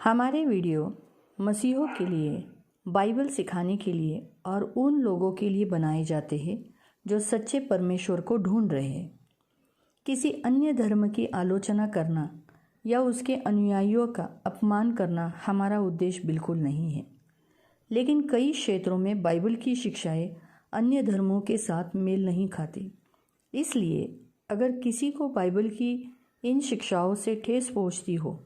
हमारे वीडियो मसीहों के लिए, बाइबल सिखाने के लिए और उन लोगों के लिए बनाए जाते हैं जो सच्चे परमेश्वर को ढूंढ रहे हैं। किसी अन्य धर्म की आलोचना करना या उसके अनुयायियों का अपमान करना हमारा उद्देश्य बिल्कुल नहीं है। लेकिन कई क्षेत्रों में बाइबल की शिक्षाएं अन्य धर्मों के साथ मेल नहीं खाती। इसलिए अगर किसी को बाइबल की इन शिक्षाओं से ठेस पहुंचती हो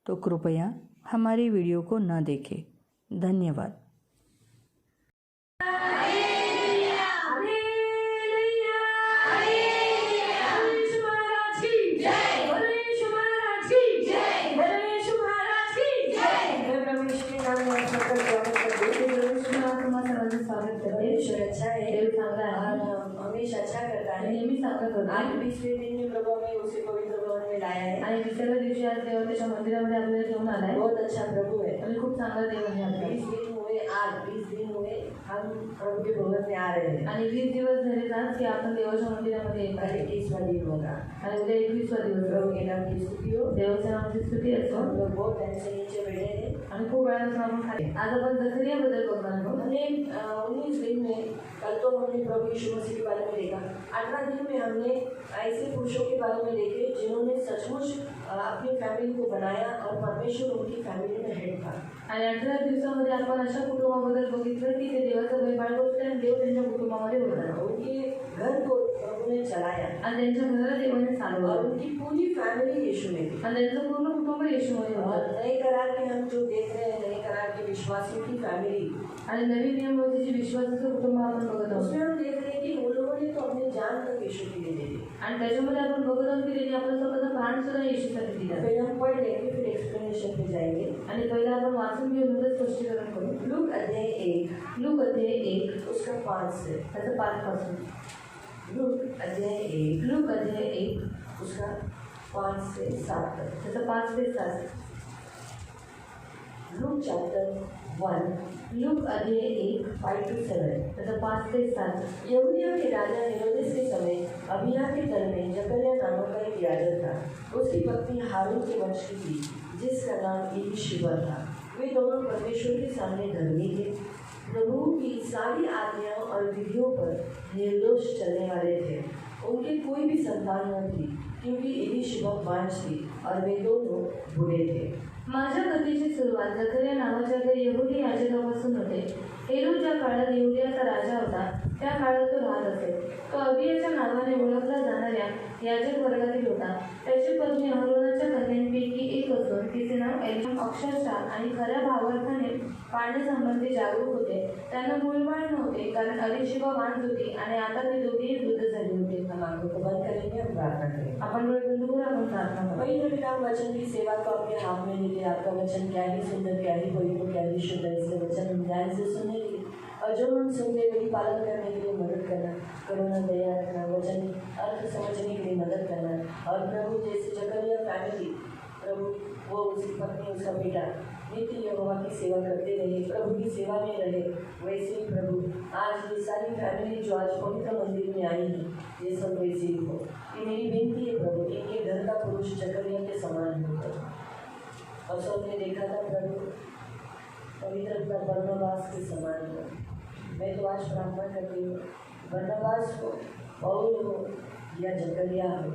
तो कृपया हमारे वीडियो को न देखें। धन्यवाद। हमेशा अच्छा करता है, नेहमी चांगलं करतो। आज 20वें दिन में प्रभु हमें उसी पवित्र भवन में लाया है आणि 20व्या दिवशी आज देव त्याच्या मंदिरामध्ये आपल्याला घेऊन आलाय। बहुत अच्छा प्रभु है आणि खूप चांगला देव आहे आपला। 20 दिन हुए, आज 20 दिन हुए हम प्रभु के भवन में आ रहे हैं आणि 20 दिवस झाले आज की आपण देवाच्या मंदिरामध्ये येत आहे। 21वां दिन होगा आणि उद्या 21वां दिवस। प्रभु के नाम की स्तुति हो, देवाच्या नामाची स्तुती असो। हम लोग बहुत टाइम से नीचे बैठे हैं आणि खूप वेळापासून आपण खाली। आज आपण जकरिया बद्दल बघणार आहोत आणि 19 दिन में कल तो हमने प्रभु यीशु मसीह के बारे में देखा। 18 दिन में हमने ऐसे पुरुषों के बारे में देखे जिन्होंने सचमुच अपनी फैमिली को बनाया और परमेश्वर उनकी फैमिली में हेड था। आणि 18 दिवसांमध्ये आपण अशा कुटुंबाबद्दल बघितलं की ते देवाचं भय बाळगत होते आणि देव त्यांच्या कुटुंबामध्ये होता। उनके घर को प्रभु ने चलाया आणि त्यांच्या घराला देवाने चालवलं और उनकी पूरी फैमिली यीशु में थी आणि त्यांचं पूर्ण कुटुंब येशूमध्ये होतं। नए करार के हम जो देख रहे हैं, नए करार के विश्वासियों की फैमिली आणि नवीन नियमामध्ये जी विश्वासाचं कुटुंब आपण बघत आहोत, उसमें हम देख रहे हैं कि उन लोगों ने तो अपनी जान तक यीशु के लिए दे दी आणि त्याच्यामध्ये आपण बघत आहोत की त्यांनी आपला स्वतःचा प्राण सुद्धा येशूसाठी दिला। पहिले हम पढ़ लेंगे, फिर एक्सप्लेनेशन पे जाएंगे आणि पहिला आपण वाचून घेऊन नंतर स्पष्टीकरण करू। लूक अध्याय 1 उसका 5 से, त्याचं 5 पासून। लूक अध्याय 1 उसका 5 से 7 तक, त्याचं 5 से 7। लूक चैप्टर 1 लूक अध्याय 1 5 to 7, त्याचं 5 से 7। यहूदिया के राजा हेरोदेस के समय अबिय्याह के दल में जकर्याह नामक का एक याजक था। उसकी पत्नी हारून के वंश की थी, जिसका नाम एलीशिबा था। वे दोनों परमेश्वर के सामने धर्मी थे, प्रभु की सारी आज्ञाओं और विधियों पर निर्दोष चलने वाले थे। उनके कोई भी संतान न थी, क्योंकि एलीशिबा बांझ थी और वे दोनों बूढ़े थे। माझ्या कथेची सुरुवात जकर्या नावाच्या एका यहुदी याजकापासून होते। हेरोद ज्या काळात यहुदियाचा राजा होता त्या काळात तो राहत असे। तो अबियाच्या नावाने ओळखला जाणाऱ्या याजक वर्गातील होता। त्याची पत्नी अहरोनाच्या कन्यांपैकी एक असून तिचे नाव एलिशबा। अक्षरशः आणि खऱ्या भावार्थाने पाळण्यासंबंधी जागरूक होते। त्यांना मूलबाळ नव्हते, कारण एलिशबा बांझ होती आणि आता ते दोघेही वृद्ध झाले होते। हम आंखों को बंद करेंगे, हम प्रार्थना करेंगे। अपन डोळे बंद करून आपण प्रार्थना करू। पवित्र पिता, वचन की सेवा को अपने हाथ में लेके आपका वचन क्या ही सुंदर, क्या ही पवित्र, क्या ही शुद्ध, इसलिए वचन हम ध्यान से सुनने के लिए और जो हम सुनते वही पालन करने के लिए मदद करना, करुणा दया रखना, वचन अर्थ समझने के लिए मदद करना। और प्रभु जैसे जकर्याह फैमिली, प्रभु वो उसकी पत्नी, उसका बेटा नित्य यहोवा की सेवा करते रहे, प्रभु की सेवा में रहे, वैसे ही प्रभु आज ये सारी फैमिली जो आज पवित्र मंदिर में आई है, ये सब वैसे ही हो। ये मेरी विनती है प्रभु, इनके घर का पुरुष जकर्याह के समान हो। और सब ने देखा था प्रभु पवित्र बरनबास के समान हो। मैं तो आज प्रार्थना करती हूँ, बरनबास हो, पौल हो या जकर्याह हो,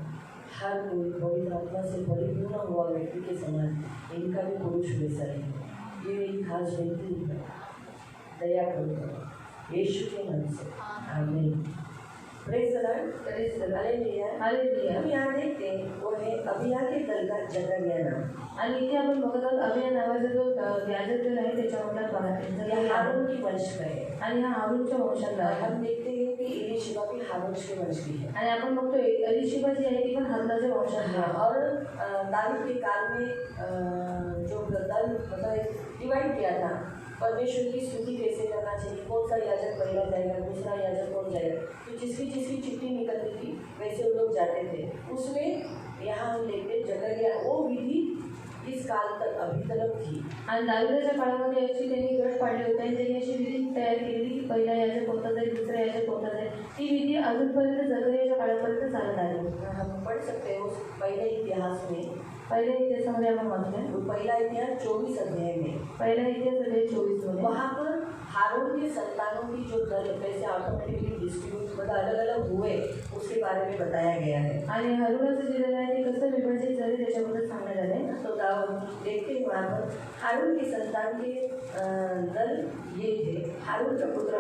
हर कोई पवित्र आत्मा से परिपूर्ण हुआ व्यक्ति के समान इनका भी पुरुष वैसा ही हो। ये मेरी खास विनती है, दया करो यीशु के नाम से, आमीन। Praise the Lord, praise the Lord, hallelujah, hallelujah. हम यहाँ देखते हैं वो है अबिय्याह के दल का जकर्याह नाम आणि इथे आपण बघत आहोत अबिय्याह नावाचा जो याजक दल आहे त्याच्यामधला पराक्रम हारून की वंश का है आणि हा हारूनच्या वंशातला आहे। हम देखते हैं कि एलीशिबा भी हारून के वंश की है आणि आपण बघतो एलीशिबा जी आहे ती पण हारूनच्या वंशातली आहे। और दाऊद के काल में जो दल मतलब डिवाइड किया था, परमेश्वर की स्तुति कैसे करना चाहिए, कौन सा याजक पहला जाएगा, दूसरा याजक कौन जाएगा, तो जिसकी जिसकी चिट्ठी निकलती थी वैसे वो लोग जाते थे। उसमें यहाँ हम देखते जकर्याह वो विधि इस काल तक अभी तक थी आणि दाविदाच्या काळामध्ये अशी त्यांनी गट पाडले होते आणि त्यांनी अशी विधी तयार केली की पहिला याजक कोणता जाईल, दुसरा याजक कोणता जाईल। ती विधी अजूनपर्यंत जकर्याच्या काळापर्यंत चालत आली। हम पढ़ सकते हैं उस पहले इतिहास में पहिले इतिहासामध्ये आपण वाचूया. पहला इतिहास 24 अध्याय में. पहिला इतिहास अध्याय 24 मध्ये वहाँ पर हारून के संतानों की जो दल कैसे ऑटोमेटिकली डिस्ट्रीब्यूट मतलब अलग अलग हुए उसके बारे में बताया गया है. आणि हारूनाचं जे दल आहे ते कसं विभाजित झाले त्याच्याबद्दल सांगण्यात आले. तो देखते हैं वहाँ पर हारून के संतान के दल ये थे. हारून का पुत्र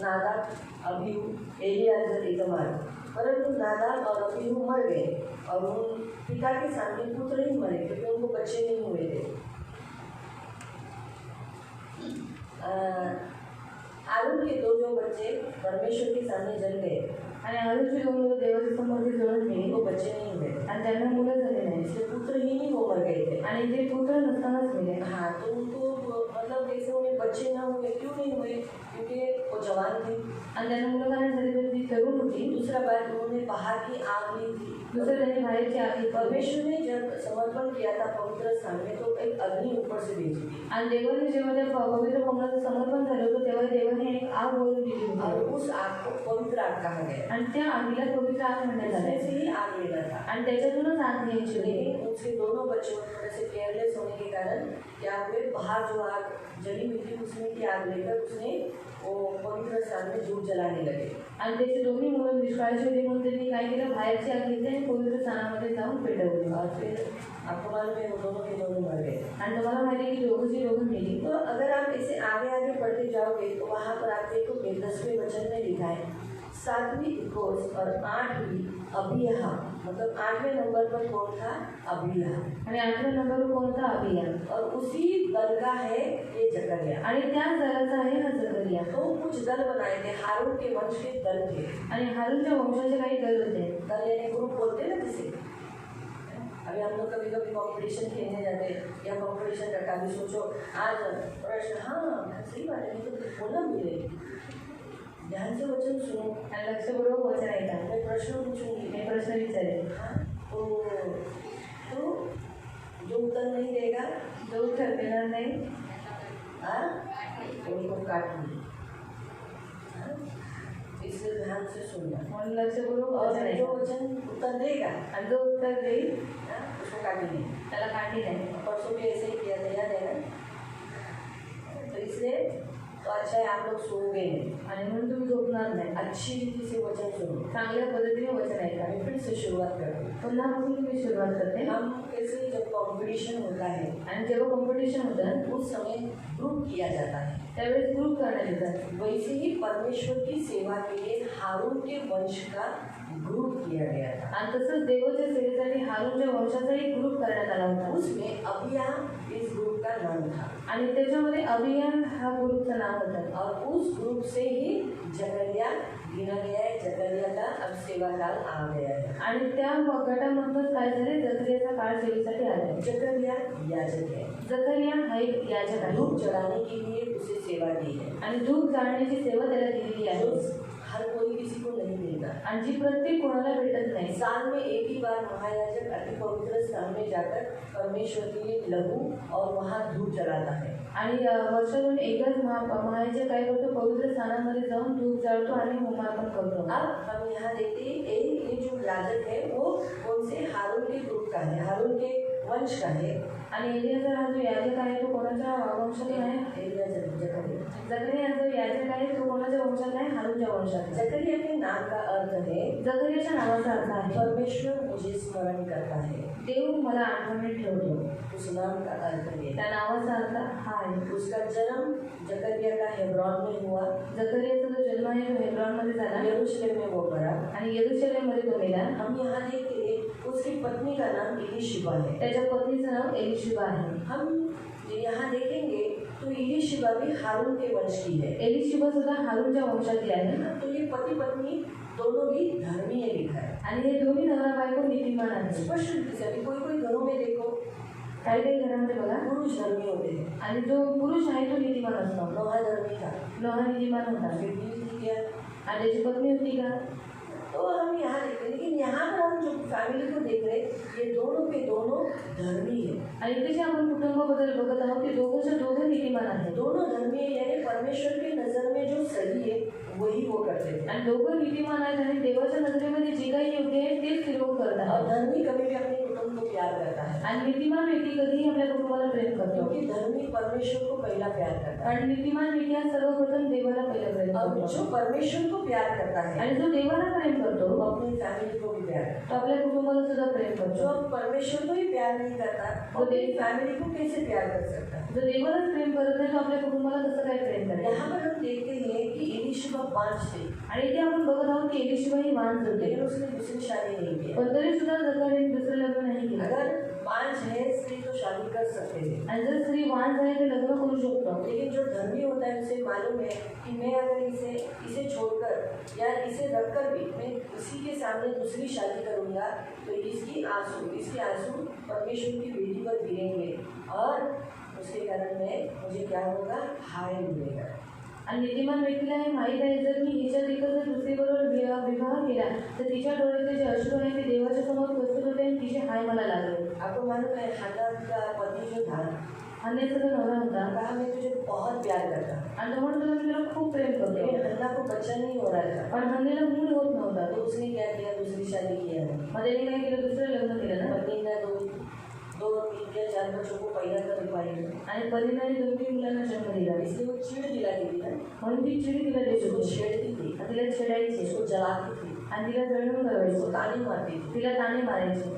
नादाब, अबीहू, एलियाजर, इतमार. परंतु नादाब और अबीहू मर गए और उन पिता के सामने पुत्र ही मरे क्योंकि उनको बच्चे नहीं हुए थे. हारून के दो जो बच्चे परमेश्वर के सामने जल गए आणि हारूनची दोन मुलं देवाच्या समोर ते जळून गेली उनको बच्चे नहीं हुए आणि त्यांना मुलं झाले नाही. इसलिए पुत्र ही नहीं वो मर गए थे. आणि ते पुत्र नसतानाच मेले. हाँ, तो उनको मतलब जैसे उन्हें बच्चे ना हुए. क्यों नहीं हुए? क्योंकि वो जवान थे आणि त्यांना मुलं कारण झाली तर ती तरुण होती. दूसरा बात उन्होंने बाहर की आग ली थी. दुसरं त्यांनी बाहेरची आग घेतली. परमेश्वर ने जब समर्पण किया था पवित्र स्थान में तो एक अग्नि ऊपर से भेजी थी आणि देवाने जेव्हा त्या पवित्र भवनाचं समर्पण झालं होतं तेव्हा देवाने एक आग वरून दिली और होती उस आग को पवित्र आग कहा गया. आणि त्या आगीला पवित्र आग म्हणण्यात उसमें आले से ही आग लेना था. आणि त्याच्यातूनच आग घ्यायची होती. लेकिन उसके दोनों बच्चों थोड़े से केयरलेस होने के कारण क्या हुए, बाहर जो आग जली हुई थी उसमें की आग लेकर उसने वो पवित्र स्थान में धूप जलाने लगे. आणि त्याचे दोन्ही मुलं निष्काळजी होते म्हणून त्यांनी काय केलं, बाहेरची आग घेतली आणि पवित्र स्थानामध्ये जाऊन पेटवली. और फिर आपको मालूम है वो दोनों के दोनों मर गए. आणि तुम्हाला माहिती आहे की दोघं मेली. तो अगर आप इसे आगे आगे पढ़ते जाओगे तो वहाँ पर आप देखोगे 10वें वचन में लिखा है 7वीं इकोस और 8वीं अबियहा. मतलब 8वें नंबर पर कौन था? अबियहा. आणि 8व्या नंबरवर कोणता? अबिया. और उसी दल का है ये जकरिया. आणि त्याच दलाचा आहे हा जकरिया. तो कुछ दल बनाए थे, हारून के वंश के दल थे. आणि हारूनच्या वंशाचे काही दल होते. दल यानी ग्रुप बोलते हैं ना जिसे. अभी हम लोग कभी कभी कॉम्पिटिशन खेलने जाते हैं या कॉम्पिटिशन का कभी सोचो आज प्रश्न. हाँ सही बात है, मैं तो बोलना मिले. ध्यान से वचन सुनो आणि लक्षपूर्वक वचन ऐका. मैं प्रश्न पूछूंगी. मी प्रश्न विचारेल. तो जो उत्तर नहीं देगा, जो उत्तर देणार नाही उनको काटूंगी. इसलिए ध्यान से सुनना. म्हणून लक्षपूर्वक और वचन जो ऐका. वचन उत्तर देगा आणि जो उत्तर देईल उसको काटेंगे. त्याला काठी नाही. परसों भी ऐसे ही किया था, याद है ना. तो इसलिए तो अच्छा है आप लोग सोओगे नहीं. आणि म्हणून तुम्ही झोपणार नाही. अच्छी रीति से वचन सुनो. चांगल्या पद्धतीने वचन ऐका. अभी फिर से शुरुआत करें. पुन्हापासून तुम्ही सुरुवात करते. हम कैसे जब कंपटीशन होता है आणि जेव्हा कॉम्पिटिशन होतं उस समय ग्रुप किया जाता है. त्यावेळेस ग्रुप करण्यात येतात. वैसे ही परमेश्वर की सेवा के लिए हारून के वंश का ग्रुप किया गया था. आणि तसंच देवाच्या सेवेसाठी हारूनच्या वंशाचा एक ग्रुप करण्यात आला होता. उसमें अबिया इस ग्रुप का नाम था आणि त्याच्यामध्ये अबिया हा ग्रुपचं नाव होतं. और उस ग्रुप से ही जकरिया गिना गया है. जकरिया का अब सेवा काल आ गया है. आणि त्या गटामधूनच काय झाले, जकरियाचा काळ सेवेसाठी आला. जकरिया याजक है. जकरिया हा एक याजक आहे. धूप चढ़ाने के लिए उसे सेवा दी है. आणि धूप जाळण्याची सेवा त्याला दिलेली आहे. जो हर कोई किसी को नहीं मिलता. आणि जी प्रत्येक कोणाला भेटत नाही. साल में एक ही बार महायाजक अति पवित्र स्थान में जाकर परमेश्वर के लिए लघु और वहाँ धूप जलाता है. आणि वर्षातून एकच महायाजक काय करतो, पवित्र स्थानामध्ये जाऊन धूप जाळतो आणि होमार्पण करतो. अब हम यहाँ देखते हैं ये जो याजक है वो कौन से हारून के ग्रुप का है, हारून के वंश का है. आणि एलियाजर हा जो याजक आहे तो कोणाच्या वंशातून आहे? जकरिया जो याजक आहे तो कोणाच्या वंशात आहे? हारूनच्या वंशात. जकरिया के नाम का अर्थ है जकरियाच्या नावाचा अर्थ आहे परमेश्वर मुझे स्मरण करता है. देव मला आठवणीत ठेवतो. उस नाम का अर्थ है. त्या नावाचा अर्थ हा आहे. उसका जन्म जकरिया का हेब्रोन में हुआ. जकरियाचा जो जन्म आहे तो हेब्रोनमध्ये झाला यरूशलेम में वो पड़ा. आणि यरूशलेममध्ये तो मेला. हम यहाँ देखते हैं उसकी पत्नी का नाम इलीशिबा है. त्याच्या पत्नीचं नाव एलिशिबा आहे. हम यहाँ देखेंगे तो इलीशिबा भी हारून के वंश की है. एलिशिबा सुद्धा हारूनच्या वंशातली आहे. तो ये पति पत्नी दोनों भी धर्मीय लिखा है. आणि हे दोन्ही नवरा बायको नीतिमान आहेत. स्पष्ट रीति से अभी कोई कोई घरों में देखो काही काही घरांमध्ये बघा पुरुष धर्मी होते हैं. आणि जो पुरुष आहे तो नीतिमान असतो. नोहा धर्मी था. नोहा नीतिमान होता. उसकी बीवी थी क्या? आणि त्याची पत्नी होती का? तो हम यहाँ देखते हैं. लेकिन यहाँ पर हम जो फैमिली को देख रहे ये दोनों के दोनों धर्मी है. आणि इथे जे आपण कुटुंबाबद्दल बघत आहोत ते दोघंच्या दोघं नीतिमान आहेत. दोनों धर्मी है यानी परमेश्वर की नजर में जो सही है वही वो करते थे. आणि दोघं नीतिमान आहेत आणि देवाच्या नजरेमध्ये जे काही योग्य आहे तेच ते लोक करतात. और धर्मी कभी भी अपने कुटुंब को प्यार करता है, आणि नीतिमान व्यक्ती कधीही आपल्या कुटुंबाला प्रेम करतो, क्योंकि धर्मी परमेश्वर को पहला प्यार करता है। कारण नीतिमान व्यक्ती हा सर्वप्रथम देवाला पहिलं प्रेम अब करतो, जो परमेश्वर को प्यार करता है आणि जो देवाला प्रेम करतो वो अपनी फैमिली को भी प्यार करता है। तो आपल्या कुटुंबाला सुद्धा प्रेम जो करतो। अब परमेश्वर को ही प्यार नहीं करता वो अपनी फैमिली को कैसे प्यार कर सकता है? जो देवालाच प्रेम करत नाही तो आपल्या कुटुंबाला कसं काय प्रेम करेल? यहाँ पर हम देखते हैं कि एलीशिबा 5 थे, आणि इथे आपण बघत आहोत की एलीशिबा ही वांझ होते, लेकिन उसने दूसरी शादी नहीं की। पण तरी सुद्धा जकरियाने दुसरं लग्न नाही केलं। अगर 5 है स्त्री तो शादी कर सकते थे, आणि जर स्त्री वांझ आहे ते लग्न करू शकतो, लेकिन जो धर्मी होता है उसे मालूम है कि मैं अगर इसे छोड़कर या इसे रखकर भी मैं उसी के सामने दूसरी शादी करूँगा तो इसके आंसू परमेश्वर की बेटी पर गिरेंगे और उसके कारण में मुझे क्या होगा, हाय मिलेगा। आणि नीतिमान व्यक्तीला हे माहीत आहे जर मी हिच्यात एकच जर दुसरीबरोबर विवाह केला तर तिच्या डोळ्यातले जे अश्रू आहे ते देवाच्या समोर प्रस्तुत होते आणि तिचे हाय मला लागले। आपको मालूम है हन्ना का पति जो था, हन्नेचा जो नवरा होता कहा मैं तुझे बहुत प्यार करता, आणि तो म्हणतो मी तुला खूप प्रेम करतो, लेकिन हन्ना को बच्चा नहीं हो रहा था, पण हन्नेला मूल होत नव्हता। तो उसने क्या किया, दूसरी शादी किया। मग त्याने काय केलं, दुसरं लग्न केलं ना, पत्नी ने दो 3 या 4 बच्चों को पैदा कर पाई, आणि परीने 2-3 मुलांना जन्म दिला, इसलिए वो चिड़ दिलाती थी ना, म्हणून ती चिडी तिला देत उसको होती, छेड़ती थी, तिला छेडायची, उसको जलाती थी, आणि तिला जळून उसको करायची, ताने मारती थी। तिला ताने मारायची।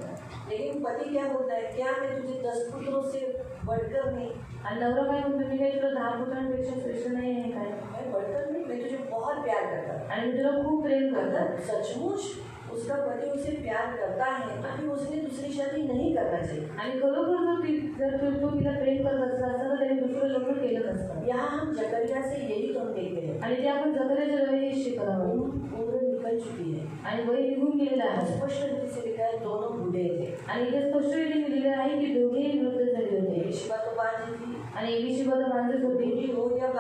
लेकिन पति क्या बोलता है, क्या मैं तुझे 10 पुत्रों से बढ़कर नहीं, आणि नवरा काय म्हणतो, मी काही तुला 10 पुत्रांपेक्षा श्रेष्ठ नाही आहे काय, मैं बढ़कर नहीं, मैं तुझे बहुत प्यार करता। आणि मी तुला खूप प्रेम करतो। अगर सचमुच उसका पति उसे प्यार करता है तो फिर उसने दूसरी शादी नहीं करना चाहिए। आणि खरोखर जर तो तिला प्रेम करत असला असता तर त्याने दुसरं लग्न केलं नसतं। यहाँ हम जकरिया से यही तो हम देखते हैं, आणि ते आपण जकरियाच्या वेळी शिकत आहोत, उम्र निकल चुकी है, आणि वय निघून गेलेलं आहे, स्पष्ट रीति से लिखा है दोनों बूढ़े थे। आणि इथे स्पष्टरीत्या लिहिलेलं आहे की दोघेही वृद्ध झाले होते, एलीशिबा तो बांझी थी, आणि एलीशिबा तर माणसंच होती, बूढ़ी हो या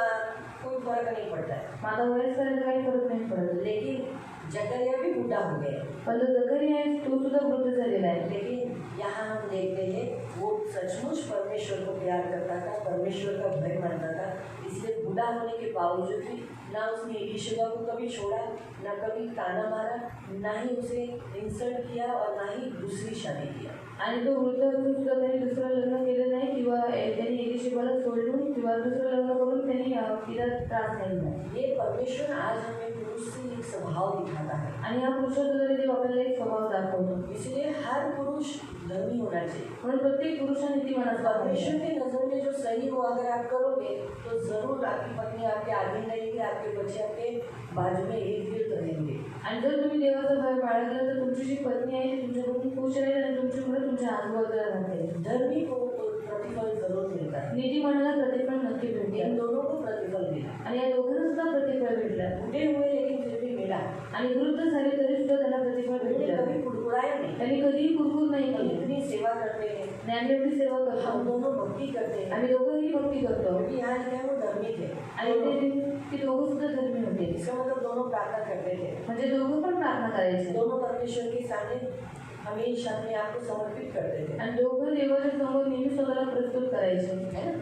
कोई फर्क नहीं पड़ता है, माझा वयस करायला काही फरक नाही पडत, लेकिन जकरिया भी बूढ़ा हो गया। पण जो जकरिया आहे तो सुद्धा वृद्ध झालेला आहे। लेकिन यहाँ हम देखते हैं वो सचमुच परमेश्वर को प्यार करता था, परमेश्वर का भय मानता था, इसलिए बूढ़ा होने के बावजूद भी ना उसने एलीशिबा को कभी छोड़ा, ना कभी ताना मारा, ना ही उसे इंसल्ट किया और ना ही दूसरी शादी किया। आणि तो वृद्ध असून सुद्धा त्यांनी दुसरं लग्न केलं नाही किंवा त्यांनी एलीशिबाला सोडून किंवा दुसरं लग्न करून त्यांनी तिला त्रास नाही दिला। ये परमेश्वर आज हमें पुरुष से एक स्वभाव दिखाता है, आणि हा पुरुषाद्वारे देव आपल्याला एक स्वभाव दाखवतो, इसलिए हर पुरुष धर्मी होना चाहिए। म्हणून प्रत्येक पुरुषाने नीतिमान असला परमेश्वर पाहिजे। की नज़र में जो सही हो अगर आप करोगे तो जरूर आपकी पत्नी आपके आगे रहेगी, आपके बच्चे आपके बाजू में इर्द-गिर्द रहेंगे। आणि जर तुम्ही देवाचा भय बाळगला तर तुमची जी पत्नी आहे ती तुमच्याकडून खुश राहील आणि तुमची मुलं तुमच्या आजूबाजूला राहतील। धर्मी को प्रतिफल जरूर मिलता है, नीतिमानाला प्रतिफल नक्की इन भेटेल, दोनों को प्रतिफल मिला। आणि या दोघांना सुद्धा प्रतिफल भेटलं, बूढ़े हुए लेकिन फिर भी मिला, आणि वृद्ध झाले तरी सुद्धा त्यांना प्रतिफल उन्होंने भेटलं, कभी कुड़कुड़ाया नहीं। त्यांनी कधीही कुरकुर नाही हम केली, इतनी सेवा करते हैं, ज्ञान एवढी सेवा हम करतो, दोनों भक्ति करते हैं, आम्ही दोघंही भक्ती करतो, क्योंकि यहाँ लिखा है वो धर्मी थे, आणि ते दोघं सुद्धा धर्मी होते, इसका मतलब दोनों प्रार्थना करते थे, म्हणजे दोघं पण प्रार्थना करायचे, दोनों परमेश्वर के सामने हमेशा अपने आप को समर्पित करते थे, आणि दोघं देवाच्या समोर नेहमी स्वतःला प्रस्तुत करायचे, है ना?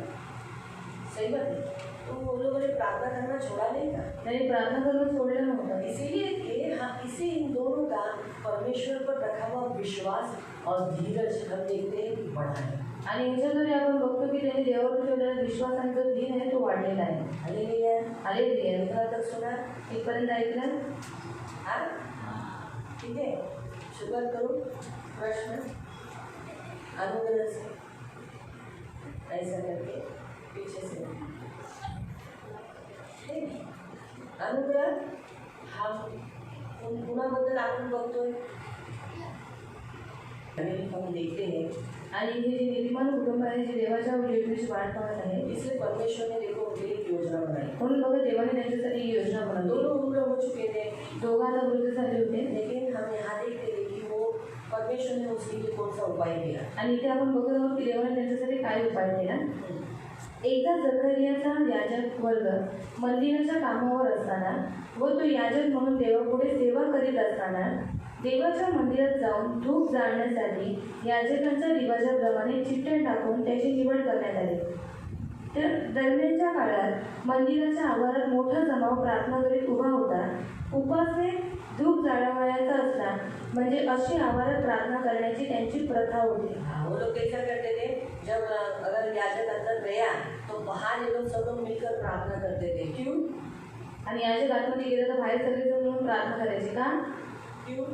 सही बात है। तो वो लोगों ने प्रार्थना करना छोड़ा नहीं था, त्यांनी प्रार्थना करणं सोडलं नव्हतं, इसे इन दोनों का परमेश्वर पर रखा हुआ विश्वास और धीरज हम देखते हैं कि बढ़ा है। आणि ह्याच्याद्वारे आपण बघतो की त्यांनी देवावर ठेवलेला विश्वास आणि जो धीर आहे तो वाढलेला आहे। हालेलुया। हालेलुया। इतना तक सुना? इथपर्यंत ऐकलं? हाँ, ठीक है। शुरुआत करूँ प्रश्न अनुग्रह से, ऐसा करके पीछे से अनुग्रह हम गुणाबद्दल आपण बघतोय, हम देखते हैं, आणि हे जे नीतिमान कुटुंब आहे जे देवाच्या योजनेची वाट पाहत आहे, इसलिए परमेश्वर ने देखो उनके लिए एक योजना बनाई। म्हणून बघा देवाने त्यांच्यासाठी ही योजना बनवली। दोनों उम्र हो चुके थे, दोघांना वृद्ध झाले होते, लेकिन हम यहाँ देखते हैं कि वो परमेश्वर ने उसके लिए कौन सा उपाय किया। आणि इथे आपण बघत आहोत की देवाने त्यांच्यासाठी काय उपाय केला। एकदा जकरियाचा याजक वर्ग मंदिराच्या कामावर असताना व तो याजक म्हणून देवापुढे सेवा करीत असताना देवाच्या मंदिरात जाऊन धूप जाळण्यासाठी याजकांच्या रिवाजाप्रमाणे चिठ्ठ्या टाकून त्याची निवड करण्यात आली। तर दरम्यानच्या काळात मंदिराच्या आवारात मोठा जमाव प्रार्थना करीत उभा होता। उपासने धूप जाळवायचा असला म्हणजे अशी आवारात प्रार्थना करण्याची त्यांची प्रथा होती. हाँ, वो लोग कैसा करते थे, जब अगर याजक अंदर गया तो बाहर ये लोग सब लोग मिलकर प्रार्थना करते थे. क्यों? आणि याच्या आतमध्ये गेलं तर बाहेर सगळेजण मिळून प्रार्थना करायची का? क्यों?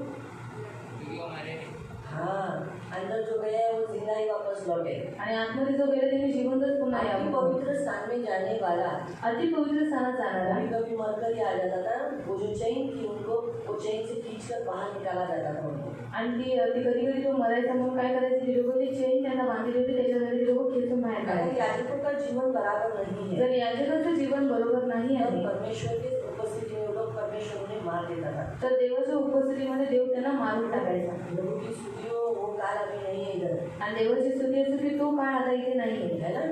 हाँ, अंदर जो गया है वो जिंदा ही वापस लौटे. आणि आतमध्ये जो गेला त्यांनी जिवंतच पुन्हा अति यावं. पवित्र स्थान में जाने वाला अति पवित्र स्थानात जाणारा कभी कभी मरकर ही आ जाता था. वो जो चेन थी उनको वो चेन से खींचकर बाहर निकाला जाता था उनको. आणि ती कधी कधी तो मरायचा म्हणून काय करायचे, जे लोक ती चेन त्यांना बांधली होती त्याच्यासाठी ते लोक खेचून बाहेर अगर काढायचे. याजकों का जीवन बराबर नहीं है जर याजकाचं जीवन बरोबर नाही तब आहे परमेश्वर के उपस्थिति में वो लोग परमेश्वर उन्हें मार देता था. तर देवाच्या उपस्थितीमध्ये देव त्यांना मारून टाकायचा. प्रभु की स्तुतियों वो काल अभी नहीं है इधर, आणि देवाची स्तुती असते की तो काळ आता इथे नाही है ना.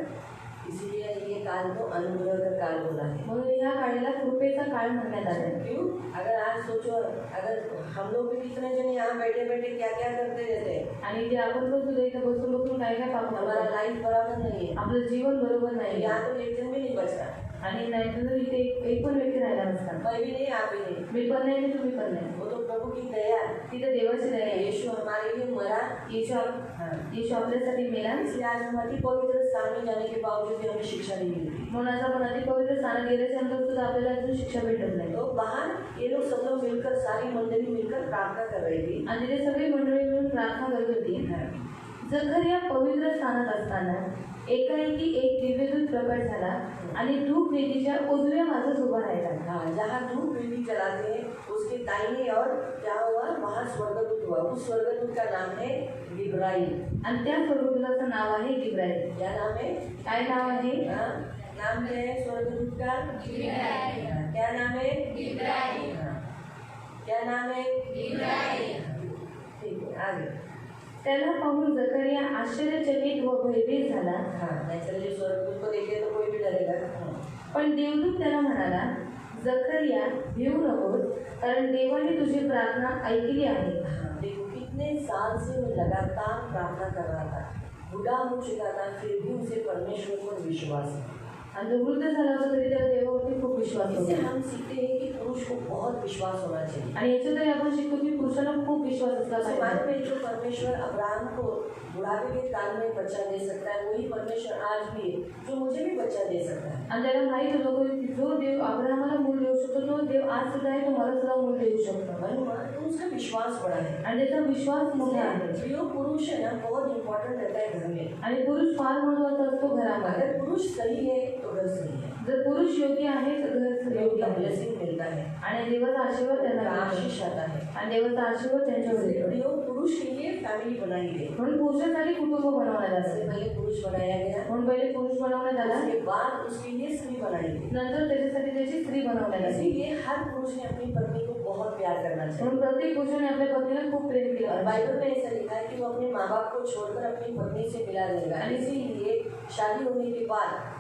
इसीलिए ये काल को अनुग्रह का काल बोला है. म्हणून या काळाला कृपेचा काळ म्हणण्यात आला आहे. क्यों? अगर आज सोचो, अगर हम लोग भी कितने जन यहाँ बैठे बैठे क्या क्या करते रहते हैं. आणि जे आपण पण सुद्धा इथे बसून बसून काय काय पाप हमारा करतो. लाइफ बराबर नहीं है. आपलं जीवन बरोबर नाही यहाँ तो एक जन भी नहीं बचता. आणि नाहीतर इथे एक पण व्यक्ती राहिला नसता. मैं भी नहीं, आप भी नहीं. मी पण नाही आणि तुम्ही पण नाही. वो तो प्रभु की दया. तिथे देवाची दया आहे. यीशु हमारे लिए मरा. येशू आपल्यासाठी मेला. इसलिए आज हम अति पवित्र स्थान में जाने के बावजूद भी हमें शिक्षा नहीं मिलती. म्हणून आज आपण अति पवित्र स्थानात गेल्याच्या नंतर सुद्धा आपल्याला अजून शिक्षा भेटत नाही. तो बाहर ये लोग सब लोग मिलकर, सारी मंडली मिलकर प्रार्थना कर रही थी. आणि तिथे सगळी मंडळी मिळून प्रार्थना करत होती. जखर्या पवित्र स्थानात असताना एकाएकी एक दिव्यदूत प्रकट झाला आणि धूप वेदीच्या उजव्या बाजूस उभा राहिला. हाँ, जहाँ धूप वेदी जलाते हैं उसके दाहिने और क्या हुआ, वहाँ स्वर्गदूत हुआ. उस स्वर्गदूत का नाम है गिब्राइल. आणि त्या स्वर्गदूताचं नाव आहे गिब्राईल. क्या नाम है? काय नाव आहे? हाँ, नाम क्या है स्वर्गदूत का? गिब्राइल. क्या नाम है? गिब्राइल. क्या नाम है? गिब्राइल. ठीक है, आगे. त्याला पाहून जकरिया आश्चर्यचकित व भयभीत झाला. हाँ, नेचुरली स्वर्गदूत को देखे तो कोई भी डरेगा. पण देवदूत त्याला म्हणाला, जकरिया भिवू नकोस, कारण देवाने तुझी प्रार्थना ऐकली आहे. देखो कितने साल से वो लगातार प्रार्थना कर रहा था, बुढ़ा हो चुका था, फिर भी उसे परमेश्वर पर विश्वास है. आणि तो वृद्ध झाला होता तरी त्याला देवावरती खूप विश्वास इससे होता. हम सीखते हैं कि पुरुष को बहुत विश्वास होना चाहिए. आणि याच्यातही आपण शिकतो की पुरुषाला खूप विश्वास असला जैसे पाहिजे. मालूम है, जो परमेश्वर अब्राहम को बुढ़ापे के काल में बच्चा दे सकता है, वही परमेश्वर आज भी है जो मुझे भी बच्चा दे सकता है. आणि त्याला माहीत होतं की जो देव अब्राहमाला मूल देऊ शकतो तो देव आज सुद्धा आहे, तो मला सुद्धा मूल देऊ शकतो. तो उसका विश्वास बड़ा है. आणि त्याचा विश्वास मोठा आहे. जो पुरुष है ना बहुत इम्पोर्टेंट रहता है घर में. आणि पुरुष फार महत्वाचा असतो घरामध्ये. अगर पुरुष सही है तो घर सही है. जर पुरुष योग्य आहे तर घर योग्य आहे. ब्लेसिंग मिलता है, आणि देवाचा आशीर्वाद त्यांना मिळतो. आशीष आता है. आणि देवाचा आशीर्वाद त्यांच्यावर येतो. इसलिए पुरुष के लिए फैमिली बनाई गई. म्हणून पुरुषासाठी कुटुंब बनवण्यात सबसे आलं. पहले पुरुष बनाया गया, म्हणून पहिले पुरुष बनवण्यात आला, उसके बाद उसके लिए स्त्री बनाई गई. नंतर त्याच्यासाठी त्याची स्त्री बनवण्यात आली. इसीलिए हर पुरुष ने अपनी पत्नी को बहुत प्यार करना चाहिए. म्हणून प्रत्येक पुरुषाने आपल्या पत्नीला खूप प्रेम केलं और पाहिजे. बाइबल में ऐसा लिखा है कि वो अपने माँ बाप को छोड़कर अपनी पत्नी से मिला रहेगा. इसीलिए शादी होने के बाद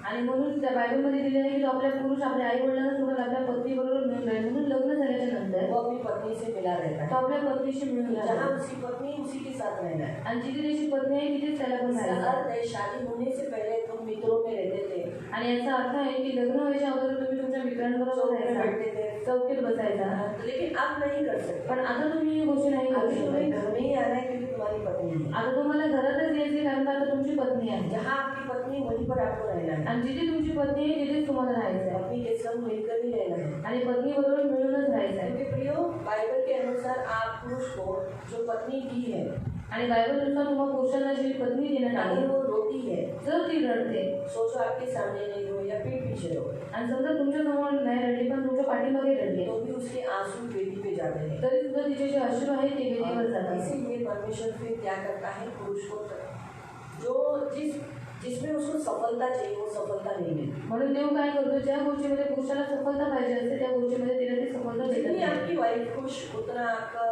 आणि म्हणून त्या बायबलमध्ये दिले आहे की तो आपल्या पुरुष आपल्या आई वडिलांना सोडून आपल्या पत्नीबरोबर मिळून राहील. म्हणून लग्न झाल्याच्या नंतर वो अपनी पत्नी से मिला रहता है. तो आपल्या पत्नीशी मिळून जहाँ राहतो. उसकी पत्नी उसी के साथ रहना है. आणि जिथे त्याची पत्नी आहे तिथेच त्याला पण इसका राहायचं. अर्थ है शादी होने से पहले तुम मित्रों में रहते थे, आणि याचा अर्थ आहे की लग्न व्हायच्या अगोदर तुम्ही तुमच्या मित्रांबरोबर चौक में राहायचा, बैठते थे. चौकीत बसायचा. लेकिन अब नहीं कर सकते. पण आता तुम्ही ही गोष्ट नाही करू अभी तुम्हें शकत. घर में ही आना है क्योंकि तुम्हारी पत्नी है. आता तुम्हाला घरातच यायचे कारण का आता तुमची पत्नी आहे. जहाँ आपकी पत्नी वहीं पर आपको रहना है. आणि जिथे तुमची पत्नी आहे तिथेच तुम्हाला राहायचं आहे. पत्नी के संग मिलकर ही रहना है. आणि पत्नी बरोबर मिळूनच राहायचं आहे. क्योंकि प्रियो बाइबल के अनुसार आप पुरुष को जो पत्नी दी है, आणि बायबलनुसार तुम्हाला पुरुषांना जी पत्नी देण्यात आली, अगर वो रोती है, जर ती रडते सोचो आपके सामने नहीं हो या पीठ पीछे हो, आणि समजा तुमच्या समोर नाही रडली पण तुमच्या पाठीमागे रडली, तो भी उसके आंसू वेदी पे जाते हैं. तरी सुद्धा तिचे जे अश्रू आहेत ते वेदीवर जातात. इसीलिए परमेश्वर फिर क्या करता है, पुरुष को जो जिसमें उसको सफलता चाहिए वो सफलता नहीं मिलती. म्हणून देव काय करतो, ज्या गोष्टीमध्ये पुरुषाला सफलता पाहिजे असते त्या गोष्टीमध्ये तिला ती सफलता जितनी देत नाही. आपकी वाइफ खुश उतना आपका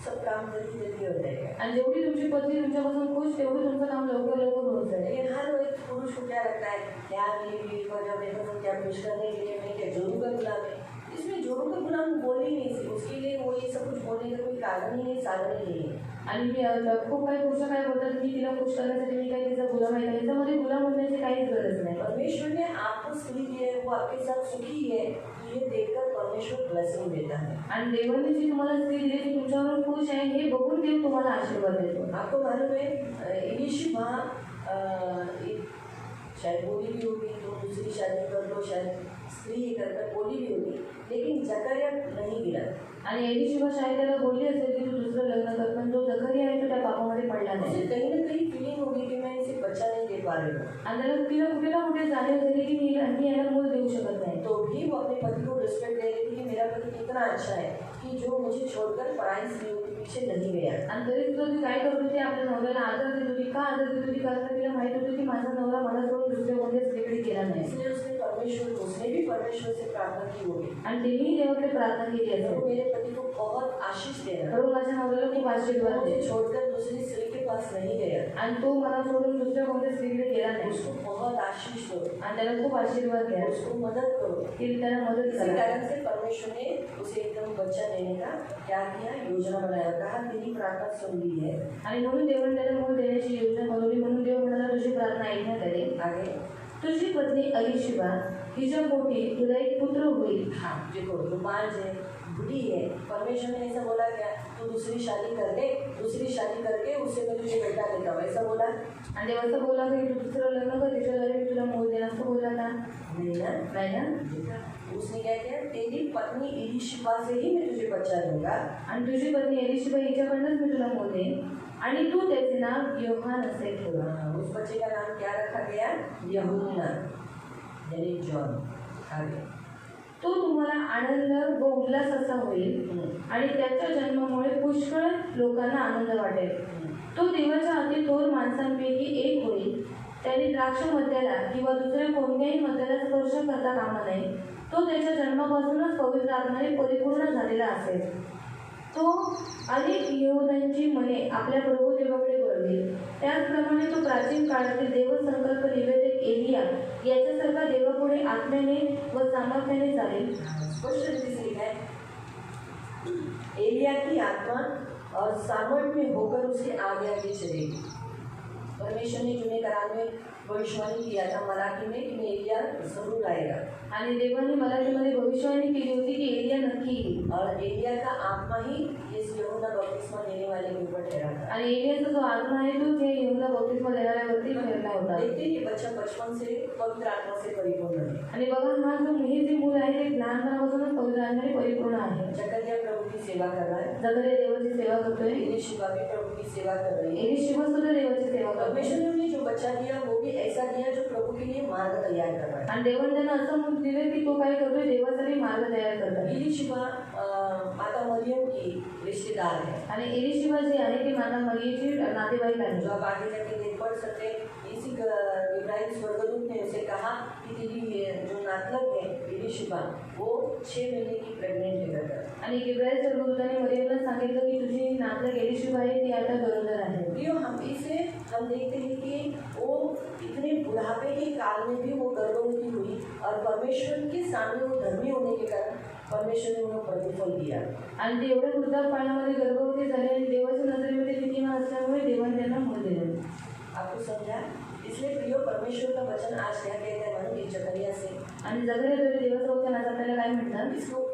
सब काम जल्दी जल्दी हो जाएगा. आणि जेवढी तुमची पत्नी तुमच्यापासून खुश तेवढं तुमचं काम लवकर लवकर होत जाईल. लेकिन हर एक पुरुष को क्या लगता है, क्या मेरी बीवी को जब देखो तो क्या खुश करने के लिए मैं क्या जोरू का गुलाम है. इसमें जोरू का गुलाम बोल ही नहीं सी, उसके लिए वो ये सब कुछ बोलने का कोई कारण ही नहीं, साधन ही नहीं है. आणि खूप काही पुरुष काय बोलतात, मी तिला खुश करण्यासाठी मी काही तिचा गुलाम आहे. याच्यामध्ये गुलाम होण्याची काहीच गरज नाही. परमेश्वर ने आपको स्त्री दी है, वो आपके साथ सुखी है, ये देखकर परमेश्वर ब्लेसिंग देता है। आणि देवाने जी तुम्हाला स्त्री दिली ती तुमच्यावर खुश आहे हे बघून देव तुम्हाला आशीर्वाद देतो। आपको मालूम है एलीशिबा शायद बोली भी होगी तो दूसरी शादी कर लो, शायद स्त्री कर बोली भी होगी, लेकिन जकरिया नहीं गिरा। आणि एलिशिबा शायद त्याला बोलली असेल की तू दुसरं लग्न कर, पण जो जकरिया आहे तो त्या पापामध्ये पडला उसे नाही। कहीं ना कहीं फीलिंग होगी कि मैं इसे बच्चा नहीं दे पा रही हूँ, आणि त्याला तिला कुठे ना कुठे जाणीव झाली की मी याला मूल देऊ शकत नाही। तो भी वो अपने पति को रिस्पेक्ट दे रही थी कि मेरा पति कितना अच्छा है कि जो मुझे छोड़कर पराई स्त्रियों के पीछे नहीं गया। आणि तरी सुद्धा ती काय करत होती, आपल्या नवऱ्याला आदर देत होती। का आदर देत होती? कारण तिला माहित होतं की माझा नवरा मला सोडून दुसऱ्या कोणत्या स्त्रीकडे गेला नाही। इसलिए उसने भी परमेश्वर से प्रार्थना की होगी, आणि तिनेही देवाकडे प्रार्थना केली तो असेल, मेरे पति को बहुत आशीष देना, प्रभू माझ्या नवऱ्याला खूप आशीर्वाद मुझे दे। छोड़कर दूसरी स्त्री के पास नहीं गया, आणि तो मला सोडून दुसऱ्या कोणत्या स्त्रीकडे गेला नाही। उसको बहुत आशीष दो, आणि त्याला खूप आशीर्वाद द्या, उसको मदद करो। की त्याला मदत इसी करा। कारण से परमेश्वर ने उसे एकदम बच्चा देने का क्या किया, योजना बनाया, कहा तेरी प्रार्थना सुन ली है। आणि म्हणून देवाने त्याला मूल देण्याची योजना बनवली। म्हणून देव म्हणाला तुझी प्रार्थना ऐकण्यात आली। आगे तुझी पत्नी अलिशिबा हिच्या पोटी तुला एक पुत्र होईल। हाँ देखो रुमाल है, बुढ़ी है, परमेश्वर ने ऐसा बोला क्या तू दूसरी शादी कर ले, दूसरी शादी करके उससे मैं तुझे बेटा देता हूँ, ऐसा बोला? आणि देव असं बोला की तू दुसरं लग्न कर, तिच्याद्वारे मी तुला मूल देणार, असं बोलला का? नहीं ना, नाही ना। उसने क्या किया, तेरी पत्नी एलीशिबा से ही मैं तुझे बच्चा दूंगा, आणि तुझी पत्नी एलिशिबा हिच्याकडनंच मी तुला मूल देईन आणि तू त्याचे नाव योहान असे ठेव। उस बच्चे का नाम क्या रखा गया, यूहन्ना यानी जॉन। आगे तो तुम्हाला आनंद व उल्हास असा होईल आणि त्याच्या जन्मामुळे पुष्कळ लोकांना आनंद वाटेल। तो देवाच्या अति थोर माणसांपैकी एक होईल। त्याने द्राक्ष मध्याला किंवा दुसऱ्या कोणत्याही मध्याला स्पर्श करता कामा नये। तो त्याच्या जन्मापासूनच पवित्र आत्म्याने परिपूर्ण झालेला असेल। तो अनेक यहूद्यांची मने आपल्या प्रभू देवाकडे वळवेल। त्याचप्रमाणे तो प्राचीन काळातील देवसंकल्प निवेदक एलिया याच्यासारखा देवापुढे आत्म्याने व सामर्थ्याने चालेल। स्पष्ट रीति से लिखा है, एलिया की आत्मा और सामर्थ में होकर उसके आगे आगे चलेगी। परमेश्वर ने जूने करार में भविष्यवाणी किया था मलाकी में कि एलिया जरूर आएगा, आणि देवाने मलाकीमध्ये भविष्यवाणी केली होती की एलिया नक्की येईल। और एलिया का आत्मा ही इस यूहन्ना बपतिस्मा देने वाले के ऊपर ठहरा था। आणि एलियाचा जो आत्मा आहे तो ते यूहन्ना बपतिस्मा देणाऱ्यावरती ठरला होता। देखते हैं ये बच्चा बचपन से पवित्र आत्मा से परिपूर्ण है। आणि बघा हा जो हे जे मूल आहे ते लहानपणापासूनच पवित्र आत्म्याने परिपूर्ण आहे। जकरिया प्रभु की सेवा कर रहा है, जकरिया देवाची सेवा करतोय, एलीशिबा भी प्रभु की सेवा कर रही है। एलिशिबा सुद्धा देवाची सेवा करतोय। परमेश्वर ने उन्हें जो बच्चा दिया वो भी ऐसा दिया जो प्रभु के लिए मार्ग तैयार कर रहा है। आणि देवाने त्यांना असं मूल दिलं की तो काय करतोय, देवासाठी मार्ग तयार करतोय। एलीशिबा माता मरियम की रिश्तेदार है, आणि एलिशिबा जी आहे ती माता मरियेची नातेवाईक आहे। जो आप आगे जाके देख पढ़ सकते हैं। इसी इब्राहिम स्वर्गदूत ने उसे कहा कि तेरी जो नातलग है एलीशिबा वो 6 महीने की प्रेग्नेंट है करकर। आणि इब्राहिम स्वर्गदूताने मरियमला सांगितलं की तुझी नातलग एलिशिबा आहे ती आता गरोदर आहे। हम देखते हैं कि वो इतने बुढ़ापे के काल में भी वो गर्भवती हुई और परमेश्वर के सामने वो धर्मी होने के कारण परमेश्वर ने उन्हें प्रतिफल दिया। आणि ते एवढ्या वृद्धापकाळामध्ये गर्भवती झाले आणि देवाच्या नजरेमध्ये नीतिमान असल्यामुळे देवाने त्यांना मूल दिले। आपको समझा? इसलिए प्रियो परमेश्वर का वचन आज क्या कहता है, मानो कि जकरिया से आणि जकरिया देवाचं वचन आज आपल्याला काय म्हणतात, इसको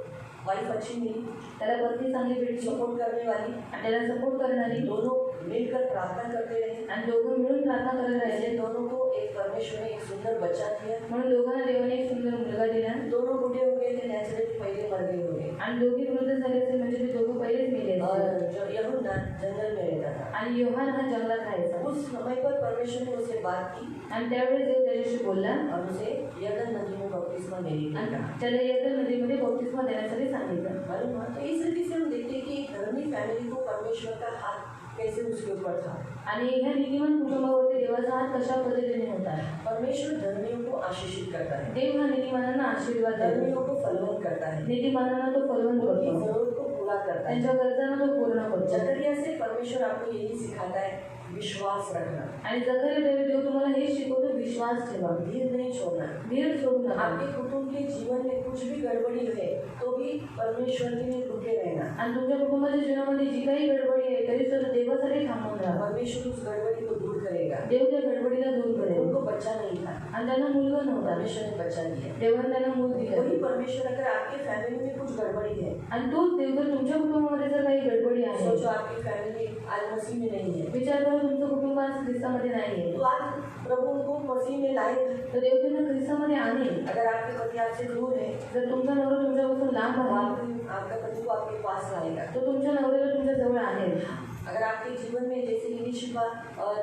वाइफ अच्छी मिली, त्याला पत्नी चांगली भेटली, सपोर्ट करने वाली, आणि त्याला सपोर्ट करणारी, दोनों मिलकर प्रार्थना करते रहे आणि दोघं मिळून प्रार्थना करत राहिले। ऐसे दोनों को एक परमेश्वर ने एक सुंदर बच्चा दिया। म्हणून दोघांना देवाने एक सुंदर मुलगा दिला। दोनों बूढ़े हो गए थे, नेचुरली पहले मर गए होंगे, आणि दोघी वृद्ध झाले असेल म्हणजे ते दोघं पहिलेच मेले और असेल। जो यूहन्ना जंगल में रहता था, आणि योहान हा जंगलात राहायचा। उस समय पर परमेश्वर ने उससे बात की आणि त्यावेळेस देव त्याच्याशी बोलला और उसे यरदन नदी में बपतिस्मा देने के लिए आणि कहा। त्याला यरदन नदीमध्ये बपतिस्मा देण्यासाठी सांगितलं। मालूम हुआ? तो इस रीति से हम देखते हैं कि एक धर्मी फैमिली को परमेश्वर का हाथ कैसे उसके ऊपर था। आणि ह्या नीतिमान कुटुंबावरती देवाचा हात कशा पद्धतीने होता। परमेश्वर धर्मियों को आशीषित करता है, देव हा नीतिमानांना आशीर्वाद देतो, धर्मियों को फलवंत करता है, नीतिमानांना तो फलवंत उनकी करतो, जरूरत को पूरा करता है। त्यांच्या गरजांना तो पूर्ण करतो। जकरिया से परमेश्वर आपको यही सिखाता है, विश्वास रखना, आणि जकरिया देव तुम्हाला हे शिकवतो, विश्वास ठेवा, धीर नहीं छोड़ना। धीर सोडू नका। आपके कुटुंब के जीवन में कुछ भी गड़बड़ी है तो भी परमेश्वर के लिए रुके रहना। आणि तुमच्या कुटुंबाच्या जीवनामध्ये जी काही गडबडी आहे तरी सुद्धा देवासाठी थांबून राहा। परमेश्वर उस गड़बड़ी को दूर करेगा। देव त्या गडबडीला दूर करेल। उनको बच्चा नहीं था, आणि आणि त्यांना मुलगा नव्हता, परमेश्वर ने बच्चा दिया। देवाने त्यांना मूल दिलं। वही परमेश्वर अगर आपकी फैमिली में कुछ गड़बड़ी है, आणि तोच देव जर तुमच्या कुटुंबामध्ये जर काही गडबडी आहे, सोचो आपकी फैमिली आज मसीह में नहीं है, विचार करा तुमचं कुटुंब आज ख्रिस्तामध्ये नाहीये, तो आज प्रभु उनको मसीह में लाएगा। तर देव त्यांना ख्रिस्तामध्ये आणेल। अगर आपके पति आपसे दूर है, जर तुमचा नवरा तुमच्यापासून लांब तो आहे, आपका पति को आपके पास लाएगा। तो तुमच्या नवऱ्याला तुमच्या जवळ आणेल। अगर आपके जीवन में जैसे इलीशिबा और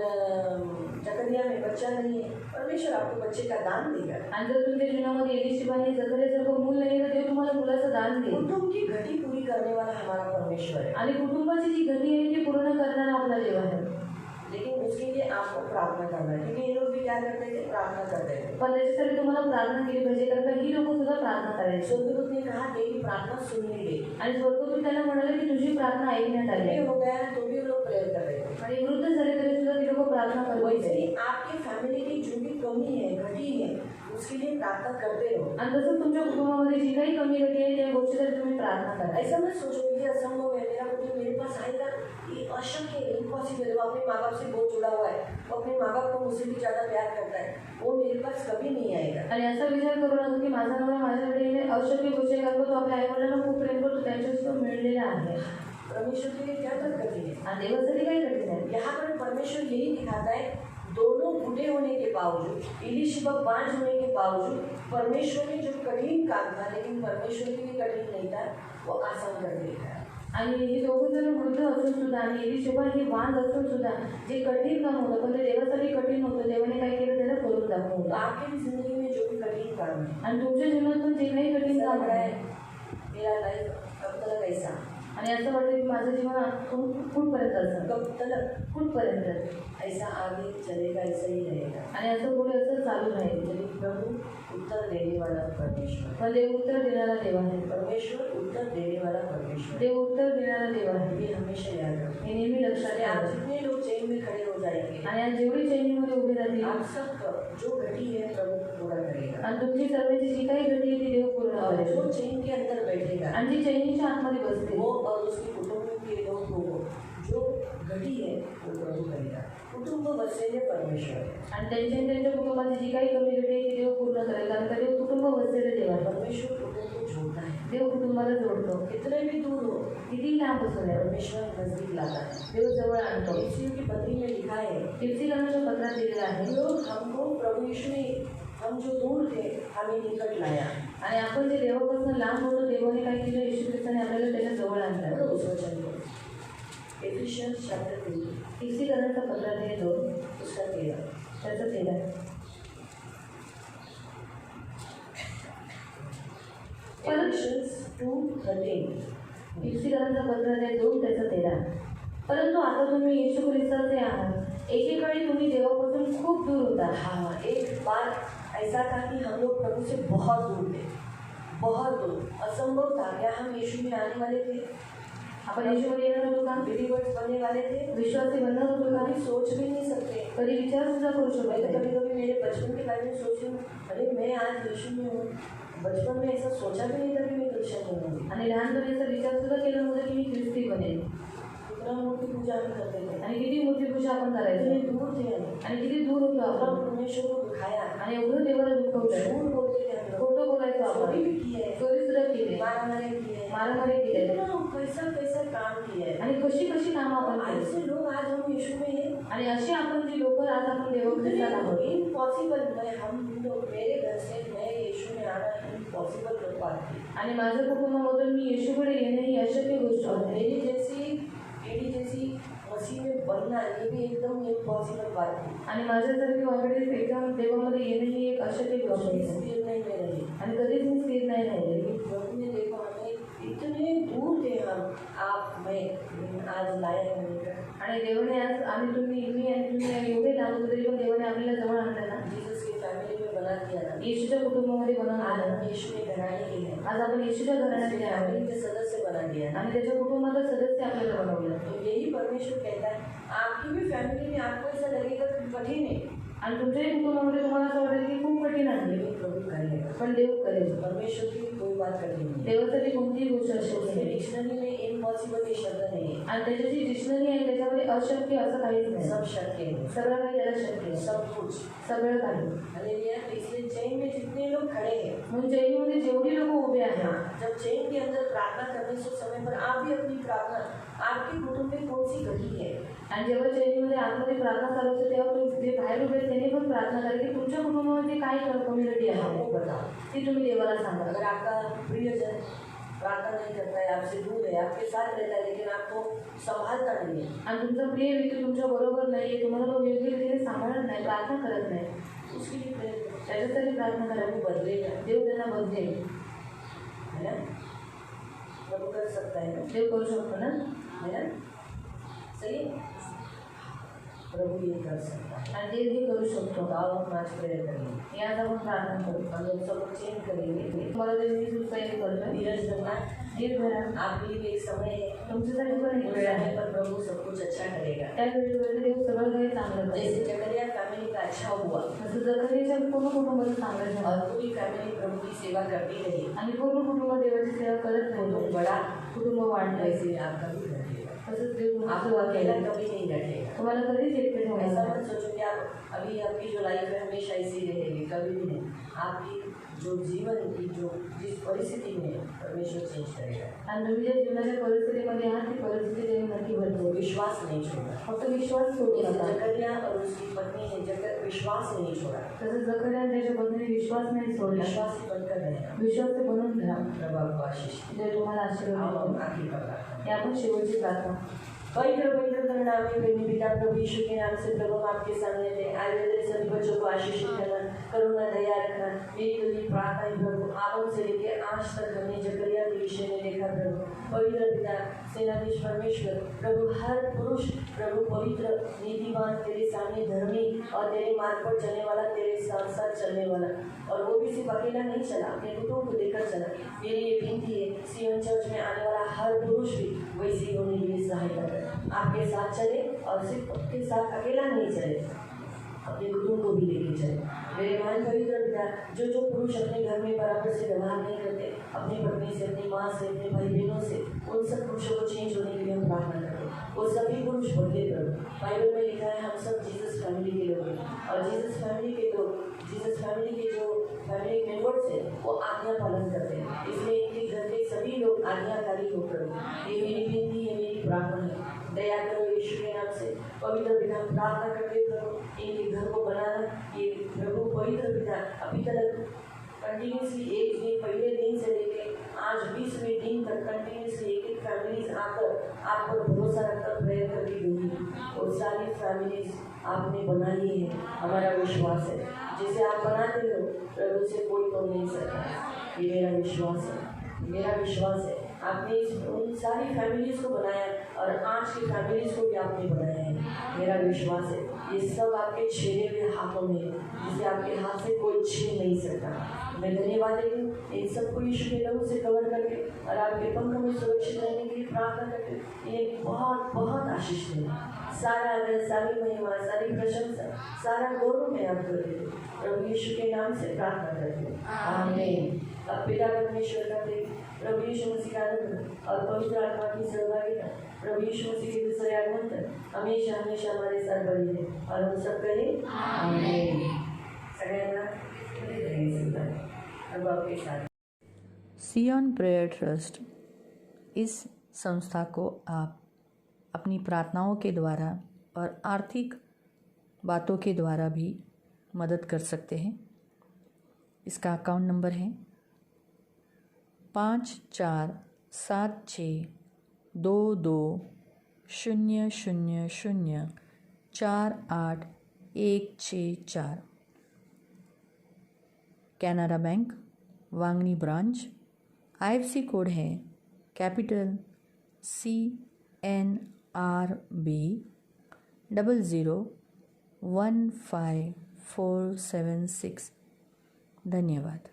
जकरिया में बच्चा नहीं है, परमेश्वर आपको बच्चे का दान देगा। आणि जर तुमच्या जीवनामध्ये एलिशिबा आणि जकरियासारखं मूल नाही तर देव तुम्हाला मुलाचं दान देईल। कुटुंब की घटी पूरी करने वाला हमारा परमेश्वर है, आणि कुटुंबाची जी गती आहे ती पूर्ण करणारा आपला देव आहे। लेकिन उसके लिए आपको प्रार्थना करना है, क्योंकि ये लोग भी क्या करते थे, प्रार्थना करते थे। पण त्याच्यासाठी तुम्हाला प्रार्थना केली पाहिजे, कारण का ही लोक सुद्धा प्रार्थना करायची। स्वर्गदूत ने कहा तेरी प्रार्थना सुन ली गई, आणि स्वर्गदूत त्यांना म्हणाले की तुझी प्रार्थना ऐकण्यात आली। ये हो गया है तो भी लोग प्रेयर कर रहे थे। आणि वृद्ध झाले तरी सुद्धा ती लोक प्रार्थना करत वैसे होते। ही आपकी फैमिली की जो भी कमी है, घटी है, उसके लिए प्रार्थना करते रहो। आणि तसंच तुमच्या कुटुंबामध्ये जी काही कमी गती आहे त्या गोष्टीसाठी तुम्ही प्रार्थना करा। ऐसा मत सोचो कि ये असंभव है, मेरा पति मेरे पास आएगा, ये अशक्य है, इम्पॉसिबल है, वो अपने माँ बाप से बहुत जुड़ा हुआ है, वो अपने माँ बाप को मुझसे भी ज़्यादा प्यार करता है, वो मेरे पास कभी नहीं आएगा। आणि असा विचार करू नका की माझा नवरा माझ्याकडे येणे अशक्य गोष्ट आहे, कारण तो आपल्या आईवडिलांना खूप प्रेम करतो, त्यांच्याशी तो मिळलेला आहे। परमेश्वर के लिए क्या कर कठिन है? आणि देवासाठी काय कठीण आहे? यहाँ पर परमेश्वर यही दिखाता है, दोनों बूढ़े होने के बावजूद, इलीशिबा बांझ होने के बावजूद, परमेश्वर ने जो कठिन काम था, लेकिन परमेश्वर के लिए कठिन नहीं था, वो आसान कर दिया। आणि हे दोघं जण वृद्ध असून सुद्धा आणि एलिशिबा हे बांध असून सुद्धा जे कठीण काम होतं पण ते देवासाठी कठीण होतं, देवाने काय केलं त्याला करून दाखवलं। आपकी जिंदगी में जो भी कठिन काम है, आणि तुमच्या जीवनात पण जे काही कठीण काम आहे, मेरा लाइफ अब तक ऐसा, आणि असं वाटतं की माझं जीवन कुठपर्यंत असं, कब तक कुठपर्यंत ऐसा आगे चलेगा, ऐसा ही रहेगा। आणि असं पुढे असं चालू राहील। चलिए, प्रभु उत्तर देने वाला परमेश्वर, पण देव उत्तर देणारा देव आहे। परमेश्वर उत्तर देने वाला परमेश्वर, देव उत्तर देणारा देव आहे, ये हमेशा याद रखें। हे नेहमी लक्षात चलिए, आप ठेवा। जितने लोग चैन में खड़े हो जाएंगे, आणि आज जेवढी चैनीमध्ये उभी राहतील आप सबका जो घटी है प्रभु पूरा करेगा, आणि तुमची सर्वांची जी काही घटी आहे ती देव पूर्ण और करेल। जो चैन के अंदर बैठेगा, आणि जी चैनीच्या आतमध्ये बसते वो और उसके कुटुंब के लोगों को जो घटी है वो प्रभू करेगा। कुटुंब बसेले परमेश्वर है, आणि त्यांच्या कुटुंबाची जी काही कमी घटी आहे ती देव पूर्ण करेल, कारण का देव कुटुंब बसलेले देव आहे। परमेश्वर कुटुंब को जोड़ता है, देव कुटुंबाला जोडतो, कितने भी दूर हो किती लांब असू द्या परमेश्वर नजदीक लाता है। देव जवळ आणतो। इफ्सियों की पत्री में लिखा है, इफ्सिकांच्या पत्रात दिलेलं आहे, लोग हमको प्रभु यीशु ने, हम जो दूर थे हमें निकट लाया। आणि आपण जे देवापासून लांब होतो देवाने काय केलं, येशू ख्रिस्ताने आपल्याला त्याच्या जवळ आणलं। पढ़ो उस वचन को, एफिशियंस चैप्टर 2 इफ्सिकांच्या पत्रात आहे 2 उसका 13। त्याचं 13 एफिशियंस 2:13। इफ्सिकांच्या पत्रात आहे 2 त्याचं 13। परंतु आता तुम्ही येशू ख्रिस्ताचे आहात, एकेकाळी तुम्ही देवापासून खूप दूर होता। हाँ, एक बार ऐसा था कि हम लोग प्रभु से बहुत दूर थे, बहुत दूर, असंभव था। क्या हम यीशु में आने वाले थे? आपण येशूमध्ये येणार होतो का? बिलीवर्स बनने वाले थे? विश्वासी बनणार होतो का? कभी सोच भी नहीं सकते। कधी विचार सुद्धा करू शकत मैं तो नाही। कभी कभी मेरे बचपन के बारे में सोचती हूँ, अरे मैं आज यीशु में हूँ, बचपन में ऐसा सोचा भी नहीं था कि मैं क्रिश्चियन बनूंगी। आणि लहानपणी असा विचार सुद्धा केला नव्हता की मी ख्रिस्ती बनेल। कितना मूर्ति पूजा भी करते थे, आणि किती मूर्तीपूजा आपण कितने करायचो, दूर थे हम, आणि किती दूर होतो अपना आपण, परमेश्वर को दिखाया, आणि एवढं देवाला दुःखवलं, झूठ बोलते थे हम लोग, खोटं बोलायचो चोरी आपण, भी की है, चोरी सुद्धा केली, मारामारी की है, मारामारी केली, कितना कैसा कैसा काम किया है। आणि कशी कशी कामं आपण केली। ऐसे लोग आज हम यीशु में हैं, आणि अशी आपण जी लोक आज आपण देवख्रिस्तात आहोत। इम्पॉसिबल, मैं हम लोग मेरे घर से मैं यीशु में आना इम्पॉसिबल बात थी। आणि माझ्या कुटुंबामधून मी येशूकडे येणं ही अशक्य गोष्ट और होती। मेरी जैसी मसीह में बनना ये भी एकदम इम्पॉसिबल बात थी। आणि माझ्यासारखी ऑलरेडी एकदम देवामध्ये येणं ही एक अशक्य गोष्ट कभी होती। स्थिर नहीं में रही, आणि कधीच मी स्थिर नाही राहिलेली। प्रभु ने देखो हमें इतने दूर थे हम, आप मैं आज लाया है लेकर। आणि देवाने आज आम्ही तुम्ही मी आणि तुम्ही एवढे लांब होतो तरी पण देवाने आपल्याला जवळ आणलं ना, जीसस की फैमिली में बना दिया ना। येशूच्या कुटुंबामध्ये बनवून आज आणलं हम ना। यीशु के घराने के हैं, आज आपण येशूच्या घराण्यात उसके आहोत फैमिली के सदस्य बना दिया। आणि त्याच्या कुटुंबाचा सदस्य आपल्याला बनवलं। तो यही परमेश्वर कहता है, आपकी भी फैमिली में आपको ऐसा लगेगा कि कठिन है, आणि तुमच्याही कुटुंबामध्ये तुम्हाला असं वाटेल की खूप कठीण आहे, लेकिन प्रभु करेगा। पण देव करेल। परमेश्वर की कोई बात कठिन नहीं है। देवासाठी कोणतीही गोष्ट उसके अशक्य नाही। डिक्शनरी में इन इम्पॉसिबल हे शब्द नाही आहे. आणि त्याची जी डिक्शनरी आहे त्याच्यामध्ये अशक्य असं काहीच नाही. सब शक्य है, सगळं काही त्याला शक्य आहे. सब कुछ. सगळं काही. हालेलुया. इसलिए चैन में जितने लोग खड़े हैं, म्हणजे जैनीमध्ये जेवढी लोक उभे आहेत, जब चैन के अंदर प्रार्थना करने से समय पर आप भी अपनी प्रार्थना, आपके कुटुंब में कौन सी घटी है, आणि जेव्हा जैनीमध्ये आतमध्ये प्रार्थना चालू असते तेव्हा तुम्ही जे बाहेर उभे आहेत त्यांनी पण प्रार्थना करा की तुमच्या कुटुंबामध्ये काय कम्युनिटी आहे वो बताओ. ती तुम्ही देवाला सांगा. अगर आपका प्रियजन प्रार्थना नहीं करता है, आपसे दूर है, आपके साथ रहता है लेकिन आपको संभालता नहीं है, आणि तुमचा प्रिय व्यक्ती तुमच्या बरोबर नाहीये, तुम्हाला तो योग्य रीतीने सांभाळत नाही, प्रार्थना करत नाही, उसके लिए प्रेयर करो. त्याच्यासाठी प्रार्थना करा. प्रभु बदलेगा, देव त्यांना बदलेल. है ना. प्रभु कर सकता है ना, देव करू शकतो ना. है ना. सही है? प्रभु ये कर सकता है. आणि देव हे करू शकतो. आओ हम आज प्रेयर करेंगे. यात आपण प्रार्थना करू. हम लोग सब लोग चेंज करेंगे. मला देव मी सुद्धा हे करतोय. धीरज धरना. धीर धरा. आपके लिए एक समय है, तुमच्यासाठी पण एक उस वेळ आहे. समय पर प्रभु सब कुछ अच्छा करेगा. त्या वेळेवर देव सगळं काही चांगलं करेल. जैसे जकरिया फैमिली का अच्छा हुआ जसं जखरीच्या पूर्ण कुटुंबाचं चांगलं झालं और पूरी फैमिली प्रभु की सेवा करती रही, आणि पूर्ण कुटुंब देवाची सेवा करत कुटुंब राहिलो, बड़ा, कुटुंब वाढलं. वैसे आपका भी घटेगा. तसंच देव तुम्हाला आपको सेवा अकेला केली. कभी नहीं घटेगा. तुम्हाला कधीच एकटे ठेवणार ऐसा नाही. मत सोचो कि आप अभी आपकी जो लाइफ है हमेशा ऐसी रहेगी, कभी भी नहीं. आपकी जो जीवन की जो जिस परिस्थिति में है, परमेश्वर चेंज करेगा. आणि तुम्ही ज्या जीवनाच्या परिस्थितीमध्ये आहात ती परिस्थिती देव नक्की वो बदलेल. विश्वास नहीं छोड़ा. फक्त विश्वास सोडू जैसे नका. जकरिया और उसकी पत्नी ने जकर विश्वास नहीं छोड़ा. तसंच जखऱ्या आणि त्याच्या पत्नीने विश्वास नाही सोडला. विश्वास ही बनकर रहना. विश्वास ते बनवून घ्या. प्रभु आपको आशीष दे. देव तुम्हाला आओ आशीर्वाद हम देईल. आखिर का प्रार्थना. हे आपण शेवटची प्रार्थना. पवित्र पवित्र करुणामय प्रेमी पिता प्रभु यीशु के नाम से प्रभु हम आपके सामने थे. आए हुए सभी बच्चों को आशीषित करना, करुणा दया रखना. मेरी खुली प्रार्थना है प्रभु, आरंभ से लेकर आज तक हमने जकरिया के विषय में देखा प्रभु. पवित्र पिता सेनाधीश परमेश्वर प्रभु, हर पुरुष प्रभु पवित्र नीतिमान तेरे सामने धर्मी और तेरे मार्ग पर चलने वाला, तेरे साथ साथ चलने वाला, और वो भी सिर्फ अकेला नहीं चला, अपने कुटुंब को लेकर चला. मेरी ये विनती है सियोन चर्च में आने वाला हर पुरुष भी वैसे होने के लिए सहायता करे, आपके साथ चले और सिर्फ आपके साथ अकेला नहीं चले, अपने कुटुंब को भी लेके चले. मेरे महान पवित्र पिता, जो पुरुष अपने घर में बराबर से व्यवहार नहीं करते, अपनी पत्नी से, अपनी माँ से, अपने भाई बहनों से, उन सब पुरुषों को चेंज होने के लिए हम प्रार्थना करते हैं. वो सभी पुरुष बदले प्रभु. बाइबल में लिखा है हम सब जीसस फैमिली के लोग हैं, और जीसस फैमिली के लोग, जीसस फैमिली के जो फैमिली मेंबर्स हैं वो आज्ञा पालन करते हैं. इसलिए इनके घर के सभी लोग आज्ञाकारी हो प्रभु. ये मेरी विनती है, मेरी प्रार्थना है. दया करो यीशु के नाम से. पवित्र पिता प्रार्थना करते प्रभु इनके घर को बनाना. ये प्रभु पवित्र पिता अभी तक कंटिन्यूसली एक दिन पहले दिन से लेके आज 20वें दिन तक कंटिन्यूसली एक फैमिलीज आकर आप पर भरोसा रखकर प्रेयर करके गई, और सारी फैमिलीज आपने बनाई है. हमारा विश्वास है जिसे आप बनाते हो प्रभु से कोई तोड़ नहीं सकता. ये मेरा विश्वास है, मेरा विश्वास है. आपने उन सारी फैमिलीज को बनाया और आज की फैमिलीज को भी आपने बनाया है. मेरा विश्वास है ये सब आपके छेड़े हुए हाथों में है, जिसे आपके हाथ से कोई छीन नहीं सकता. मैं धन्यवाद देती हूँ इन सबको यीशु के लहू से कवर करके और आपके पंख में सुरक्षित रहने के लिए प्रार्थना करके इन्हें बहुत बहुत आशीष देना. सारा आदर, सारी महिमा, सारी प्रशंसा, सारा गौरव मैं आपको देती हूँ प्रभु यीशु के नाम से प्रार्थना करती हूँ. आमीन. अब पिता परमेश्वर का प्रेम, प्रभु यीशु मसीह का आनंद और पवित्र आत्मा की सहभागिता प्रभु यीशु मसीह के दूसरे आगमन तक हमेशा हमेशा हमारे साथ बनी है. और हम सब कहें आमीन. सगळ्यांना प्रभु आपके साथ. सियोन प्रेयर ट्रस्ट, इस संस्था को आप अपनी प्रार्थनाओं के द्वारा और आर्थिक बातों के द्वारा भी मदद कर सकते हैं. इसका अकाउंट नंबर है 54762200048164. Canara bank Vangani branch. IFC code है कैपिटल CNRB 0015476. धन्यवाद.